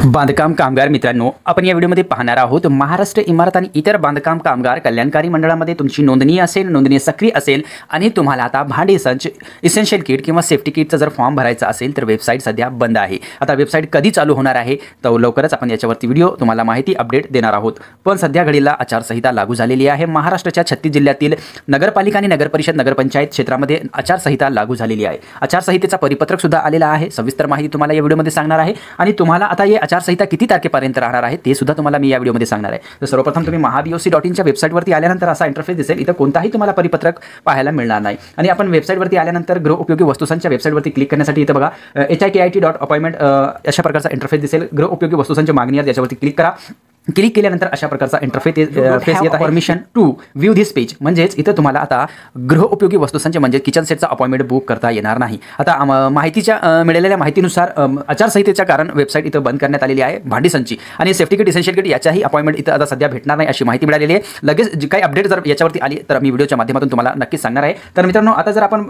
बांधकाम कामगार मित्रांनो, आपण या व्हिडिओमध्ये पाहणार आहोत महाराष्ट्र इमारत आणि इतर बांधकाम कामगार कल्याणकारी मंडळामध्ये तुमची नोंदणी असेल, नोंदणी सक्रिय असेल आणि तुम्हाला आता भांडी संच, इसेन्शियल किट किंवा सेफ्टी किटचा जर फॉर्म भरायचा असेल तर वेबसाईट सध्या बंद आहे। आता वेबसाईट कधी चालू होणार आहे तर लवकरच आपण याच्यावरती व्हिडिओ तुम्हाला माहिती अपडेट देणार आहोत। पण सध्या घडीला आचारसंहिता लागू झालेली आहे। महाराष्ट्राच्या 36 जिल्ह्यातील नगरपालिका आणि नगरपरिषद नगरपंचायत क्षेत्रामध्ये आचारसंहिता लागू झालेली आहे। आचारसंहितेचा परिपत्रक सुद्धा आलेला आहे। सविस्तर माहिती तुम्हाला या व्हिडिओमध्ये सांगणार आहे आणि तुम्हाला आता हे आचारसंहिता किती तारखेपर्यंत राहणार आहे ते सुद्धा तुम्हाला मी या व्हिडिओमध्ये सांगणार आहे। तर सर्वप्रथम तुम्ही महाबीओसी.in च्या वेबसाईटवरती आल्यानंतर असा इंटरफेस दिसेल। इथं कोणताही तुम्हाला परिपत्रक पाहायला मिळणार नाही आणि आपण वेबसाईटवरती आल्यानंतर गृहउपयोगी वस्तूंच्या वेबसाईटवरती क्लिक करण्यासाठी इथं बघा hikit.appointment अशा प्रकारचा इंटरफेस दिसेल। गृहउपयोगी वस्तूंची मागणी आहे याच्यावरती क्लिक करा। क्लिक केल्यानंतर अशा प्रकारचा इंटरफेस येत आहे। Permission to view this page म्हणजेच इथं तुम्हाला आता गृहउपयोगी वस्तूंचे म्हणजे किचन सेटचा अपॉइंटमेंट बुक करता येणार नाही। आता माहितीच्या मिळालेल्या माहितीनुसार आचारसंहितेच्या कारण वेबसाईट इथं बंद करण्यात आलेली आहे। भांडी संची आणि सेफ्टी किट, इसेन्शियल किट याच्याही अपॉइंटमेंट इथं आता सध्या भेटणार नाही अशी माहिती मिळालेली आहे। लगेच जी काही अपडेट जर याच्यावरती आली तर मी व्हिडिओच्या माध्यमातून तुम्हाला नक्कीच सांगणार आहे। तर मित्रांनो, आता जर आपण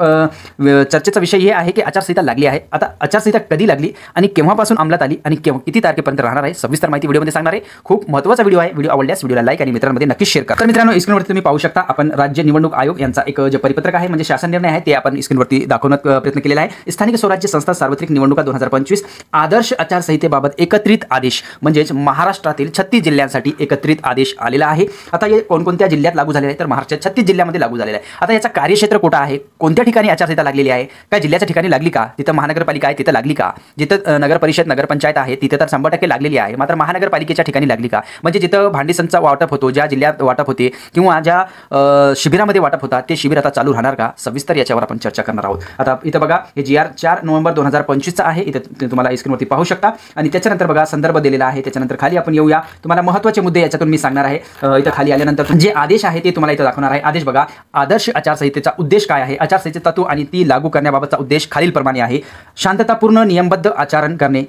चर्चेचा विषय हे आहे की आचारसंहिता लागली आहे। आता आचारसंहिता कधी लागली आणि केव्हापासून अंमलात आली आणि किती तारखेपर्यंत राहणार आहे सविस्तर माहिती व्हिडिओमध्ये सांगणार आहे। खूप महत्त्वाचा व्हिडिओ आहे। व्हिडिओ आवडल्यास व्हिडिओला लाईक आणि मित्रांमध्ये नक्की शेअर करा। तर मित्रांनो, स्क्रीनवरती तुम्ही पाहू शकता आपण राज्य निवडणूक आयोग यांचा एक जे परिपत्रक आहे म्हणजे शासन निर्णय आहे ते आपण स्क्रीनवरती दाखवण्याचा प्रयत्न केलेला आहे। स्थानिक स्वराज्य संस्था सार्वत्रिक निवडणुका 2025 आदर्श आचारसंहितेबाबत एकत्रित आदेश म्हणजेच महाराष्ट्रातील 36 जिल्ह्यांसाठी एकत्रित आदेश आलेला आहे। आता हे कोणकोणत्या जिल्ह्यात लागू झालेले आहे तर महाराष्ट्रात 36 जिल्ह्यांमध्ये लागू झालेला आहे। आता याचा कार्यक्षेत्र कुठे आहे, कोणत्या ठिकाणी आचारसंहिता लागलेली आहे, काय जिल्ह्याच्या ठिकाणी लागली का, तिथं महानगरपालिका आहे तिथं लागली का, जिथं नगरपरिषद नगरपंचायत आहे तिथे तर 100% लागलेली आहे, मात्र महानगरपालिकेच्या ठिकाणी लागली का, म्हणजे जिथं भांडी संचा वाटप होतो, ज्या जिल्ह्यात वाटप होते किंवा ज्या शिबिरामध्ये वाटप होता ते शिबिर आता चालू राहणार का, सविस्तर याच्यावर आपण चर्चा करणार आहोत। आता इथं बघा हे GR 4 नोव्हेंबर 2025 चा आहे। इथं तुम्हाला स्क्रीनवरती पाहू शकता आणि त्याच्यानंतर बघा संदर्भ दिलेला आहे। त्याच्यानंतर खाली आपण येऊया, तुम्हाला महत्त्वाचे मुद्दे याच्यातून मी सांगणार आहे। इथं खाली आल्यानंतर जे आदेश आहे ते तुम्हाला इथं दाखवणार आहे। आदेश बघा, आदर्श आचारसंहितेचा उद्देश काय आहे, आचारसंहितेचे तत्व आणि ती लागू करण्याबाबतचा उद्देश खालीलप्रमाणे आहे। शांततापूर्ण नियमबद्ध आचरण करणे,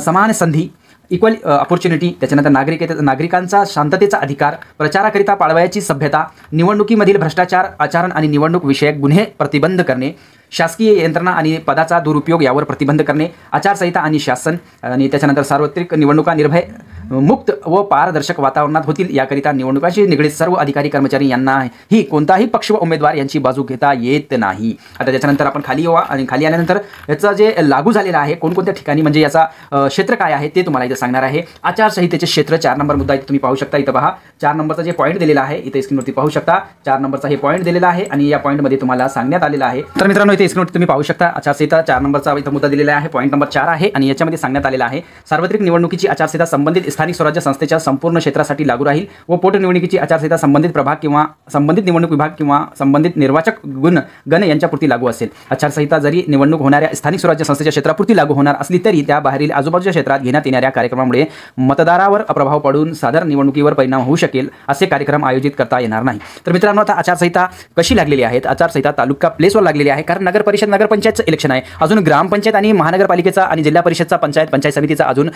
समान संधी इक्वल अपॉर्च्युनिटी, त्याच्यानंतर नागरिकांचा शांततेचा अधिकार, प्रचाराकरिता पाळवायची सभ्यता, निवडणुकीमधील भ्रष्टाचार आचरण आणि निवडणूक विषयक गुन्हे प्रतिबंध करणे, शासकीय यंत्रणा आणि पदाचा दुरुपयोग यावर प्रतिबंध करणे, आचारसंहिता आणि शासन आणि त्याच्यानंतर सार्वत्रिक निवडणुका निर्भय, मुक्त व पारदर्शक वातावरणात होतील याकरिता निवडणुकाशी निगडीत सर्व अधिकारी कर्मचारी यांनाही कोणताही पक्ष व उमेदवार यांची बाजू घेता येत नाही। आता त्याच्यानंतर आपण खाली येऊ आणि खाली आल्यानंतर याचं जे लागू झालेलं आहे कोणकोणत्या ठिकाणी म्हणजे याचा क्षेत्र काय आहे ते तुम्हाला इथं सांगणार आहे। आचारसंहितेचे क्षेत्र 4 नंबर मुद्दा इथे तुम्ही पाहू शकता। इथं पहा 4 नंबरचा जे पॉईंट दिलेला आहे इथे स्क्रीनवरती पाहू शकता। 4 नंबरचा हे पॉईंट दिलेला आहे आणि या पॉईंटमध्ये तुम्हाला सांगण्यात आलेलं आहे। तर मित्रांनो, इथे स्क्रीनवरती तुम्ही पाहू शकता आचारसंहिता 4 नंबरचा इथं मुद्दा दिलेला आहे, पॉईंट नंबर 4 आहे आणि याच्यामध्ये सांगण्यात आलेला आहे सार्वत्रिक निवडणुकीची आचारसंहिता संबंधित स्थानिक स्वराज्य संस्थेच्या संपूर्ण क्षेत्रासाठी लागू राहील व पोटनिवडणुकीची आचारसंहिता संबंधित प्रभाग किंवा संबंधित निवडणूक विभाग किंवा संबंधित निर्वाचक गण यांच्यापुरती लागू असेल। आचारसंहिता जरी निवडणूक होणाऱ्या स्थानिक स्वराज्य संस्थेच्या क्षेत्रापुरती लागू होणार असली तरी त्या बाहेरील आजूबाजूच्या क्षेत्रात घेण्यात येणाऱ्या कार्यक्रमामुळे मतदारावर प्रभाव पडून सादर निवडणुकीवर परिणाम होऊ शकेल असे कार्यक्रम आयोजित करता येणार नाही। तर मित्रांनो, आता आचारसंहिता कशी लागलेली आहे, आचारसंहिता तालुका प्लेसवर लागलेली आहे कारण नगरपरिषद नगरपंचायतचं इलेक्शन आहे। अजून ग्रामपंचायत आणि महानगरपालिकेचा आणि जिल्हा परिषदचा पंचायत समितीचा अजून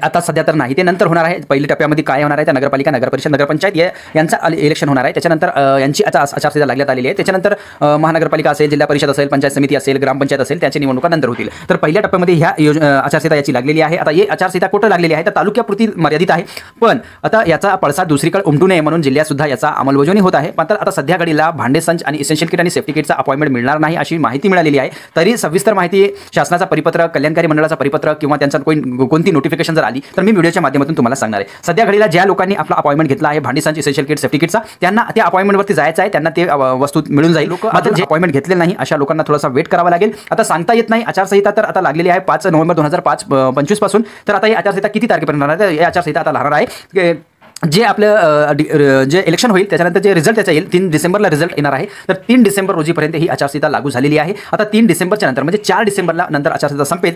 आता सध्या तर नाही, ते नंतर होणार आहे। पहिल्या टप्प्यामध्ये काय होणार आहे त्या नगरपालिका नगरपरिषद नगरपंचायत यांचा इलेक्शन होणार आहे। त्याच्यानंतर यांची आता आचारसंहिता लागण्यात आलेली आहे। त्याच्यानंतर महानगरपालिका असेल, जिल्हा परिषद असेल, पंचायत समिती असेल, ग्रामपंचायत असेल त्यांची निवडणुका नंतर होतील। तर पहिल्या टप्प्यामध्ये ह्या आचारसंहिता याची लागलेली आहे। आता ही आचारसंहिता कुठं लागलेली आहे तर तालुक्यापुरती मर्यादित आहे, पण आता याचा पडसाद दुसरीकडे उमटू नये म्हणून जिल्ह्यात सुद्धा याचा अंमलबजावणी होत आहे। मात्र आता सध्या घडीला भांडे संच आणि इसेन्शियल किट आणि सेफ्टी किटचा अपॉइंटमेंट मिळणार नाही अशी माहिती मिळालेली आहे। तरी सविस्तर माहिती शासनाचा परिपत्रक, कल्याणकारी मंडळाचा परिपत्रक किंवा त्यांचा कोणती नोटिफिकेशन जर आली तर मी व्हिडिओच्या माध्यमातून तुम्हाला सांगणार आहे। सध्या घडीला ज्या लोकांनी आपला अपॉइंटमेंट घेतला आहे भांडी संच, इसेन्शियल किट, सेफ्टी किटचा, त्यांना त्या अपॉइंटमेंटवरती जायचं आहे, त्यांना ते वस्तू मिळून जाईल। मात्र जे अपॉइंटमेंट घेतले नाही अशा लोकांना थोडासा वेट करावा लागेल। आता सांगता येत नाही, आचारसंहिता तर आता लागलेली आहे 5 नोव्हेंबर 2025 पासून। तर आता ही आचारसंहिता किती तारखेपर्यंत राहणार आहे, ही आचारसंहिता आता राहणार आहे जे आपलं जे इलेक्शन होईल त्याच्यानंतर जे रिझल्ट त्याचा येईल 3 डिसेंबरला रिझल्ट येणार आहे। तर 3 डिसेंबर रोजीपर्यंत ही आचारसंहिता लागू झालेली आहे। आता 3 डिसेंबरच्या नंतर म्हणजे 4 डिसेंबरला नंतर आचारसंहिता संपेल।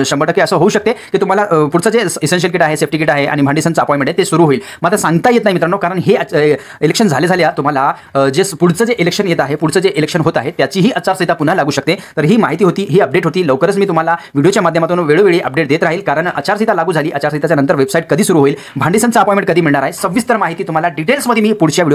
100% असं होऊ शकते की तुम्हाला पुढचं जे इसेन्शियल किट आहे, सेफ्टी किट आहे आणि भांडी संच अपॉइंटमेंट आहे ते सुरू होईल। मात्र सांगता येत नाही मित्रांनो, कारण हे इलेक्शन झाल्या तुम्हाला जे पुढचं जे इलेक्शन येत आहे, पुढचं जे इलेक्शन होत आहे त्याचीही आचारसंहिता पुन्हा लागू शकते। तर ही माहिती होती, ही अपडेट होती। लवकरच मी तुम्हाला व्हिडिओच्या माध्यमातून वेळोवेळी अपडेट देत राहील कारण आचारसंहिता लागू झाली, आचारसंहिताच्या नंतर वेबसाईट कधी सुरू होईल, भांडी संच अपॉइंटमेंट कधी मिळणार आहे, सविस्तर माहिती तुम्हाला डिटेल्समध्ये मी पुढच्या व्हिडिओ